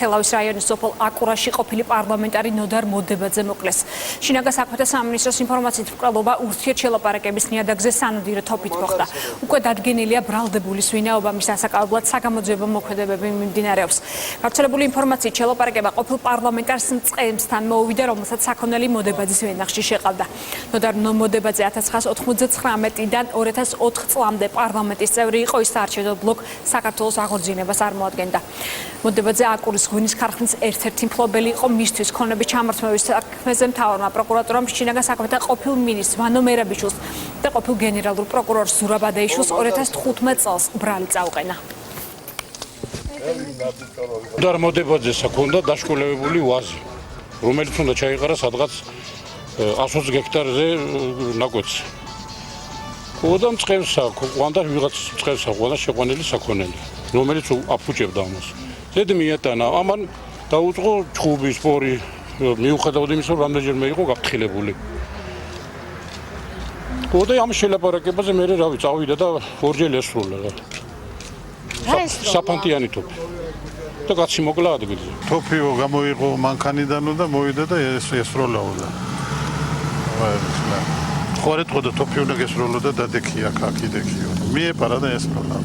თელავის რაიონის სოფელ აკურაში ყოფილი პარლამენტარი ნოდარ მოდებაძე მოკლეს. შინაგან საქმეთა სამინისტროს ინფორმაციით მკვლელობა ურთიერთშელაპარაკების ნიადაგზე სანოდირო თოფით მოხდა. უკვე დადგენილია ბრალდებული სვინაობა, მის ასაკავებლად საგამოძიებო მოქმედებები მიმდინარეობს. გავრცელებული ინფორმაციით შელაპარაკება ყოფილ პარლამენტარს მწყემსთან მოუვიდა, რომელსაც საქონელი მოდებაძის ვენახში შეყავდა. ნოდარ მოდებაძე 1999-დან 2004 წლამდე პარლამენტის წევრი იყო, ის საარჩევნო ბლოკ საქართველოს აღორძინებას წარმოადგენდა. მოდებაძე აკურის ღვინის ქარხნის ერთ-ერთი მფლობელი იყო, მისთვის ქონების ჩამორთმევის საქმეზე მთავარმა პროკურატურამ შინაგან საქმეთა ყოფილ მინისტრს ვანო მერაბიშვილს და ყოფილ გენერალურ პროკურორს ზურაბ ადეიშვილს 2015 წელს ბრალი წაუყენა. ნოდარ მოდებაძეს ჰქონდა დაშკოლევებული ვაზი, რომელიც უნდა ჩაიყარა სადღაც 120 ჰექტარზე ნაკვეთზე. და მწყემს აქვდა ვიღაც მწყემს აქვდა შეყვანილი საქონელი, რომელიც აფუჭებდა ამას. ზედ მიატანა, ამან დაუწყო ჩხუბი, სპორი, მიუხედავად იმისა, რომ რამდენჯერმე იყო გაფრთხილებული. და ამ შელაპარაკებაზე მე რავი წავიდა და ორჯერ ესრულა. საფანტიანი თოფი. და კაცი მოკლა ადგილზე. თოფიო გამოიყო მანქანიდან და მოვიდა და ესროლაოდა. ხوارეთ ყოდა თოფი უნდა გესროლოდა და დექია, ქაკი დექიო. მიეპარა და ესროლა.